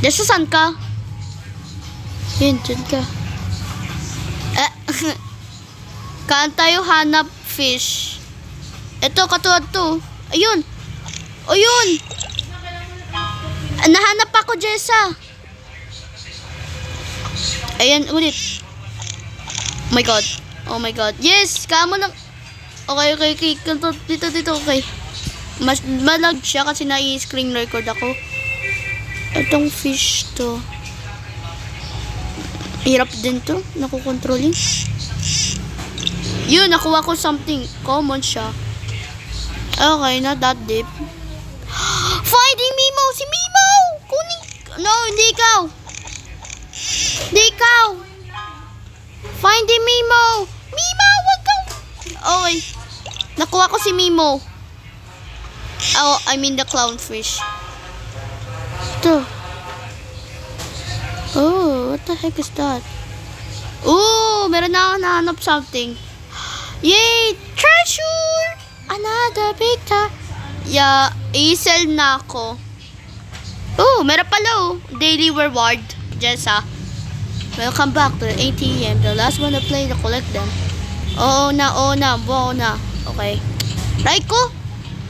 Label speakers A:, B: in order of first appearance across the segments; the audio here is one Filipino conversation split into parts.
A: Jessa, saan ka? Yun, dyan ka. Kaan tayo hanap fish. Ito, katulad to. Ayun. Ayun. Nahanap ako, Jessa. Ayan, ulit. Oh my God. Oh my God. Yes, kamo lang. Okay. Dito, okay. Malag siya kasi na-screen record ako. Itong fish to. Hirap din to. Nakukontrolin. Yun, nakuha ko something. Common siya. Okay, not that deep. Finding Mimo! Si Mimo! Kunin. No, hindi ikaw. Hindi ikaw. Finding Mimo! Mimo, wag ka. Okay. Nakuha ko si Mimo. Oh, I mean the clownfish. Ito. Oh, what the heck is that? Oh, meron na ako nahanap something. Yay! Treasure! Another big time. Yeah, i-sell na ako. Oh, meron pala oh. Daily reward. Jessa. Welcome back to the ATM. The last one to play to collect them. Oo na. Okay. Raiko!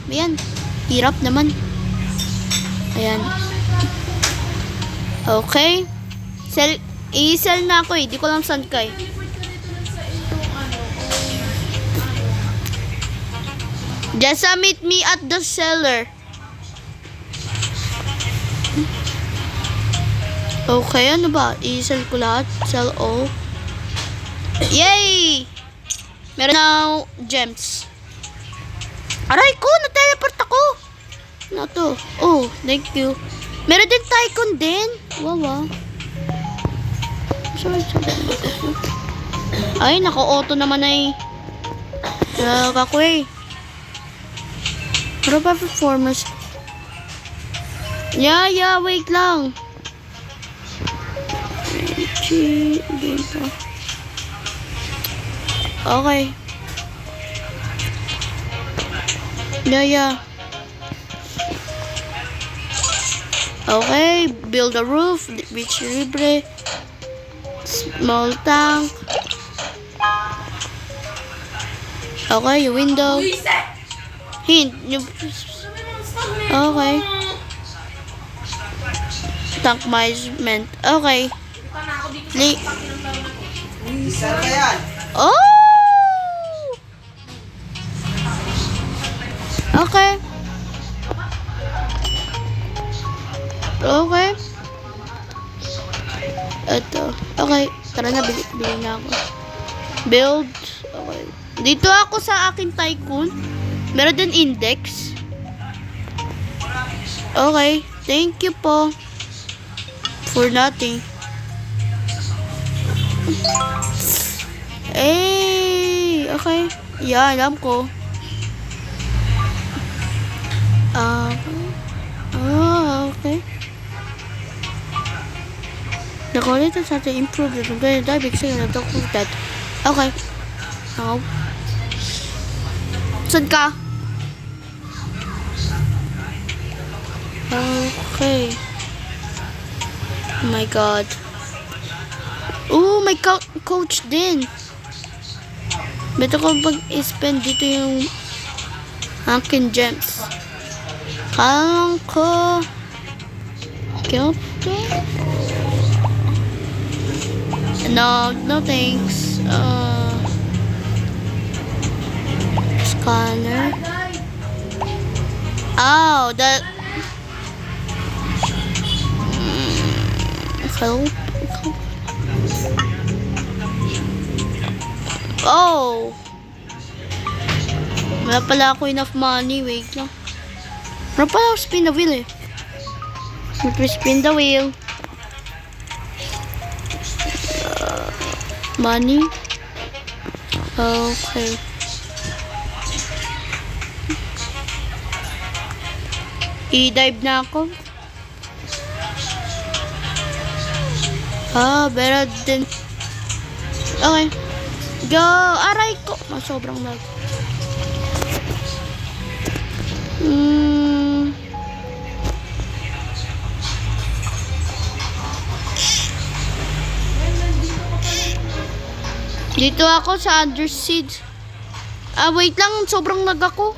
A: Ayan. Hirap naman. Ayan. Okay. I-sell na ako eh. Di ko lang saan ka eh. Jessa, meet me at the seller. Okay, ano ba? I-sell ko lahat. Sell all. Yay! Meron na gems. Aray ko! Na-teleport ako! Ano to? Oh, thank you. Meron din tycoon din. Wow. Sorry. Ay, naka-auto naman ay. Ako eh. Pero ba performance? Yeah, wait lang. Okay. Yeah. Okay, build a roof, beach libre, small tank. Okay, yung window. Hint. Okay. Tank management. Okay. Oh! Okay. Ito. Okay. Tara na, bili na ako. Build. Okay. Dito ako sa aking tycoon. Meron din index. Okay. Thank you po. For nothing. Okay. Yeah, alam ko. Okay. The quality has to improve. I'm going to die because I'm not that. Okay. Now. Saan ka? Okay. Oh my God. Oh, may coach din. Beto ko pag-spend dito yung aking gems. Kalang ko. Kyoto. No thanks. Scanner. Oh, that. Help. Oh. Wala pala ako enough money. Wait lang. Wala pala ako spin the wheel eh. Spin the wheel. Money. Okay. I-dive na ako. Better din. Okay. Go! Aray ko! Sobrang lag. Dito ako sa Underseed. Wait lang. Sobrang lag ako.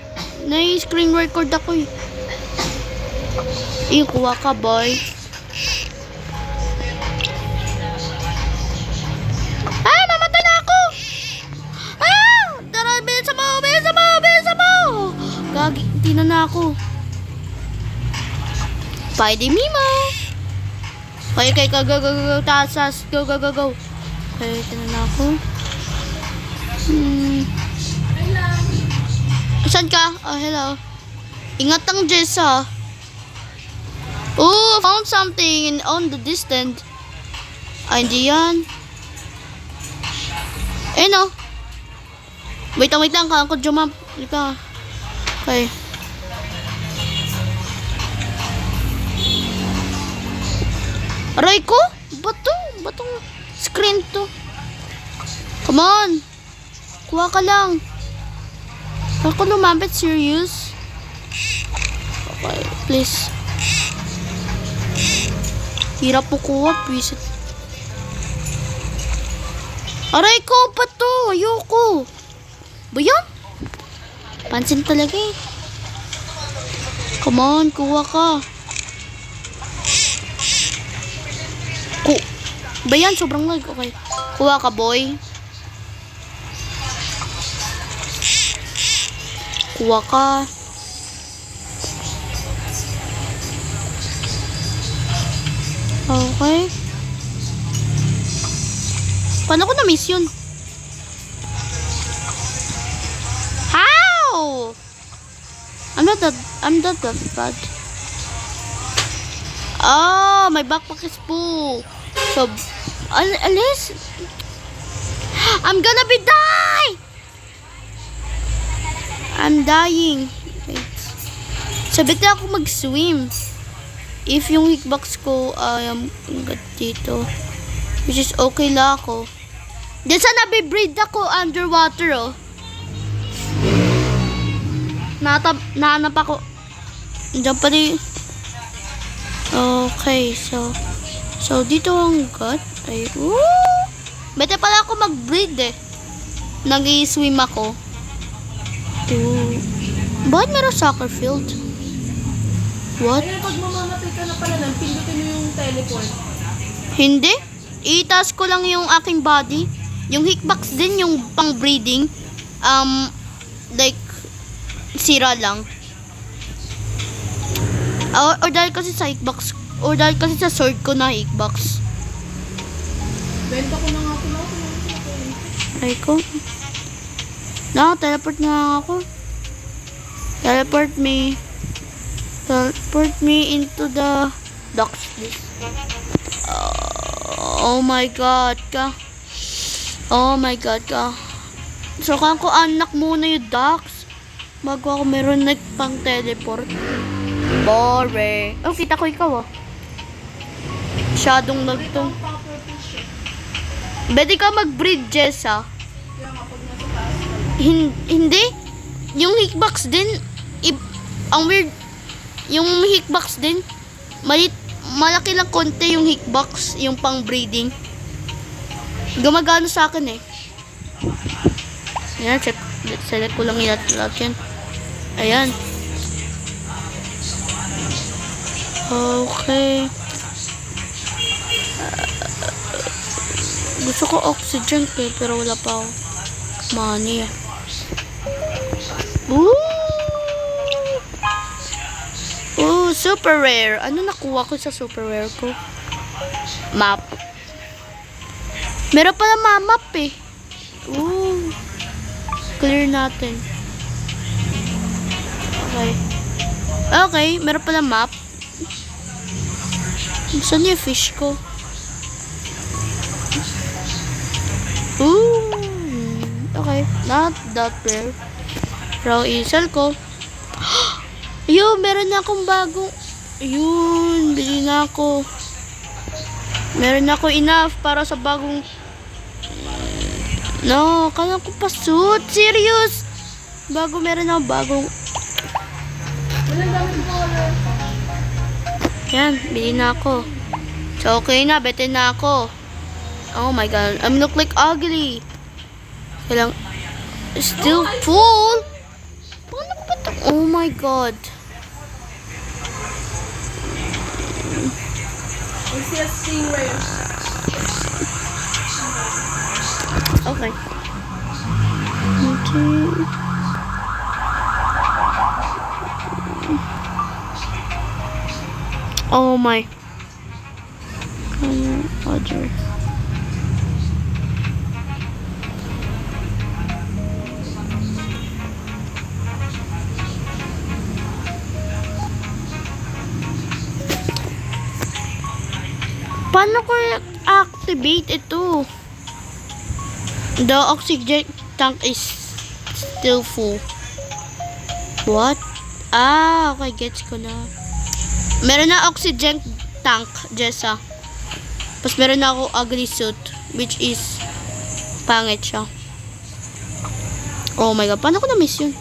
A: Na-screen record ako eh. Kuha ka, boy. Mamatay na ako! Tara, bisa mo! Gagi, hindi na ako. Pwede Mimo. Okay, go. Tasas. Go. Okay, ito na ako. Saan ka? Oh, hello. Ingat ang Jess, ha? Oh, found something on the distance. Hindi yan. No. Wait lang. Kaya ko jump. Lika. Okay. Aray ko? Batong screen to. Come on. Kuha ka lang. Ako lumapit, serious? Okay, please. Hirap mo kuha, please. Aray ko, bato. Ayoko. Ba yan? Pansin talaga eh. Come on, kuha ka. Ba yan? Sobrang lag. Okay. Kuha ka, boy. Kuha ka. Okay. Paano ko na-miss yun? How? I'm not that bad. My backpack is full. So, alis. I'm gonna be die! I'm dying. Wait. Sabit na ako mag-swim. If yung hitbox ko dito. Which is okay lang ako. Diyan sa nabibreed ako underwater, oh. Nahanap ako. Diyan pa rin. Okay, so dito ang gut. Ay, bete pala ako mag-breed eh. Nag-i-swim ako. Bakit meron soccer field? What?
B: Kaya pag mamamatay ka na pala lang, pindutin mo yung teleport.
A: Hindi. Itaas ko lang yung aking body. Yung hitbox din, yung pang-breeding. Like, sira lang. Or dahil kasi sa hitbox. Or dahil kasi sa sword ko na hitbox.
B: Benta ko na nga ito lang.
A: Ay ko. Teleport na ako. Teleport me into the docks. Oh my god ka. So kaya ko anak muna yung docks bago ako meron pang teleport. Boring. Oh, kita ko ikaw, oh. Masyadong nagtong. Pwede ka mag-breed, Jess, ah. Hindi. Yung hitbox din, ang weird, yung hitbox din, malaki lang konti yung hitbox, yung pang breeding. Gumagano sa akin eh. Ayan, select ko lang yan. Ayan. Okay. Gusto ko oxygen pero wala pa ako money. Super rare. Ano nakuha ko sa super rare ko? Map. Meron pala map eh. Clear natin. Okay, meron pala map. Saan yung fish ko? Okay, not that rare. Raw isel ko. Ayun, meron na akong bagong. Ayun, bili na ako. Meron na ako enough para sa bagong. No, kaya ko pa suit. Serious. Meron na akong bagong.
B: Walang daming color.
A: Yan, bili na ako. So, okay na, bete na ako. Oh my god, I'm look like ugly. Kailang, still full? Paano ba ito? Oh my God.
B: I see a stingray.
A: Okay. Okay. Oh my. Other. Paano ko activate ito? The oxygen tank is still full. What? Ah, okay, gets ko na. Meron na oxygen tank, Jessa. Tapos meron na ako ugly suit, which is pangit siya. Oh my God, paano ko na-miss yun?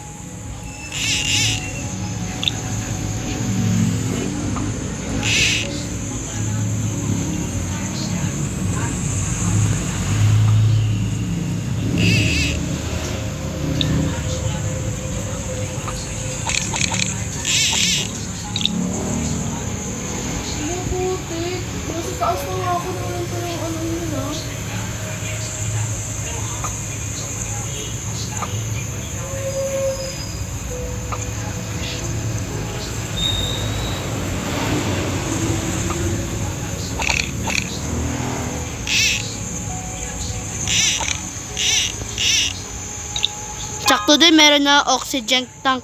B: Mabuti. Nasa taas na nga ako naman pa yung ano yun ah.
A: Sakto din, meron na oxygen tank.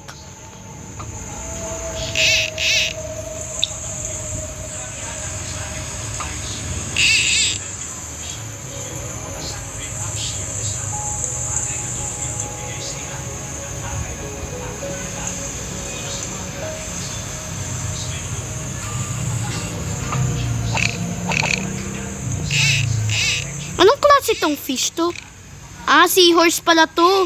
A: Anong klase tong fish to? Ah, seahorse pala to.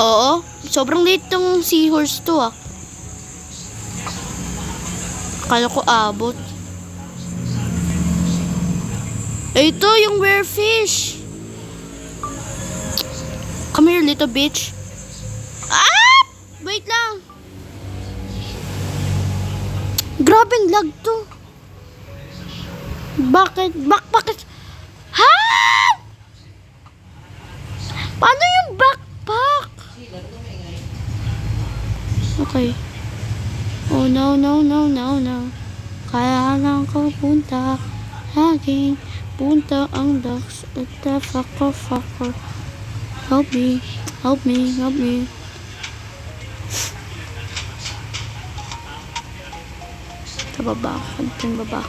A: Oo, sobrang liit tong seahorse to ah. Akala ko abot. Ito yung werefish. Come here, little bitch. Ah! Wait lang. Grabing lag to. Bakit? Bakit? Ha? Paano yung backpack? Okay. Oh no. Kaya lang ko punta. Haging punta ang ducks. At the fucker. Help me. Sa baba. Konting baba.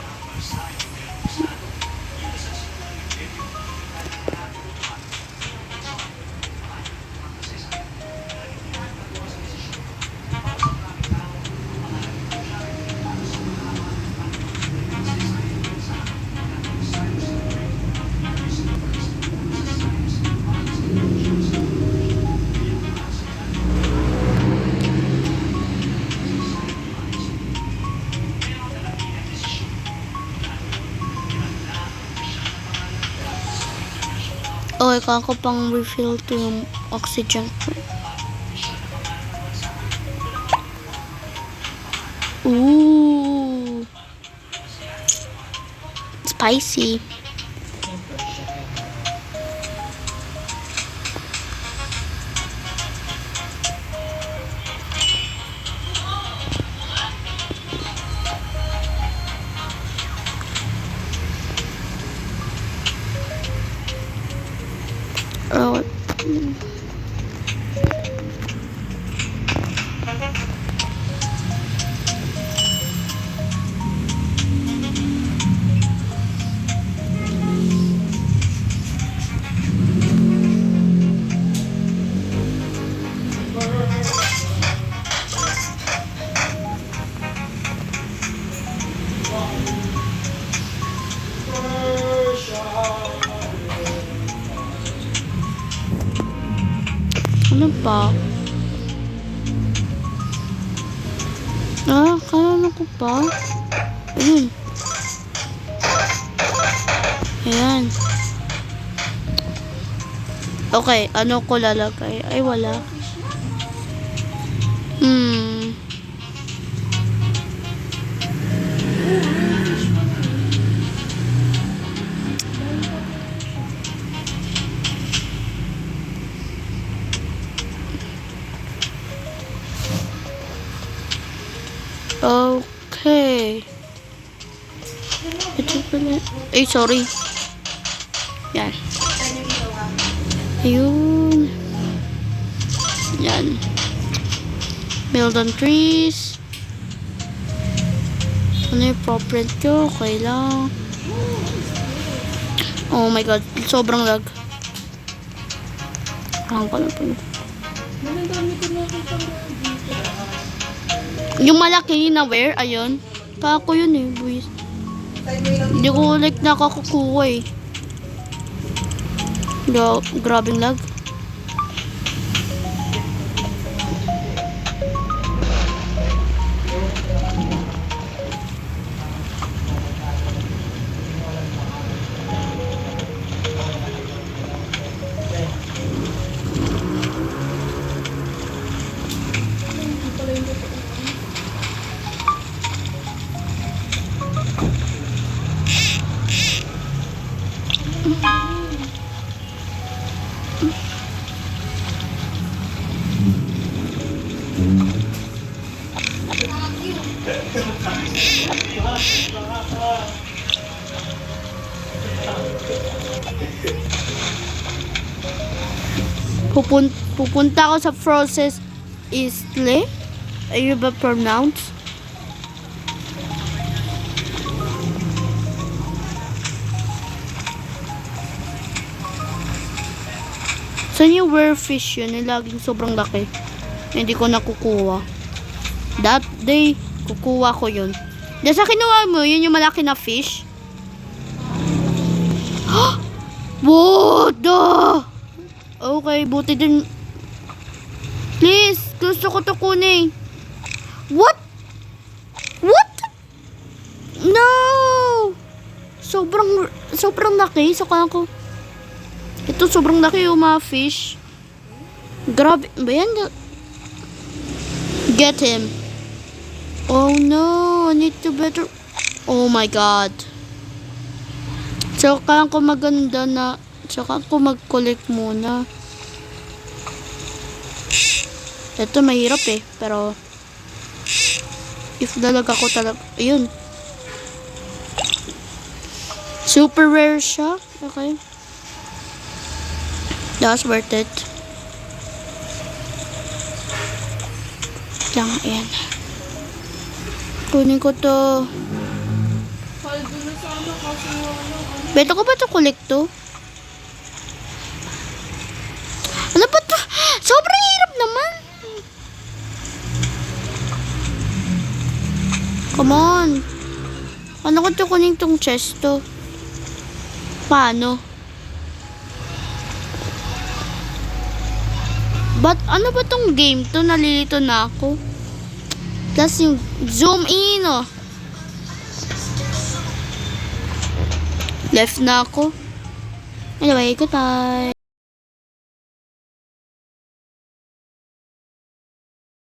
A: Oh, kaya ko pang refill to yung oxygen ko. Ooh. Spicy. Oh. Ano pa? Ah, kaya ko pa? Ayun. Ayan. Okay, ano ko lalagay? Ay, wala. Okay. Ito pala. Ay, sorry. Yan. Ayun. Yan. Build on trees. Ano yung appropriate ko? Okay lang. Oh my god. Sobrang lag. Ang ko lang po.
B: Ang dami ko nakita dito.
A: Yung malaki na wear, ayun. Kako yun eh, boys. Hindi ko like nakakukuha eh. Grabing lag. Pupunta ako sa process Isle. Ayun ba pronounce? Saan yung where fish yun? Yung laging sobrang laki. Hindi ko nakukuha. That day, kukuha ko yun. Dahil sa kinuha mo, yun yung malaki na fish. What the? Okay, buti din. Please, gusto ko to kunin. What? What? No! Sobrang laki. So, kaya ko. Ito, sobrang laki yung mga fish. Grabe. Ba yan? Get him. Oh no, I need to better. Oh my god. So, kaya ko maganda na. Tsaka ako mag-collect muna. Ito mahirap eh. Pero, if talaga ko talaga. Ayun. Super rare siya. Okay. That's worth it. Lang, ayan. Kunin ko to.
B: Paldo na sana kasi ano.
A: Beto ko ba to collect to? Ano ba to? Sobrang hirap naman. Come on. Ano ko to kunin tong chest to? Paano? Ano ba tong game to? Nalilito na ako. Tapos yung zoom in, oh. Left na ako. Anyway, goodbye.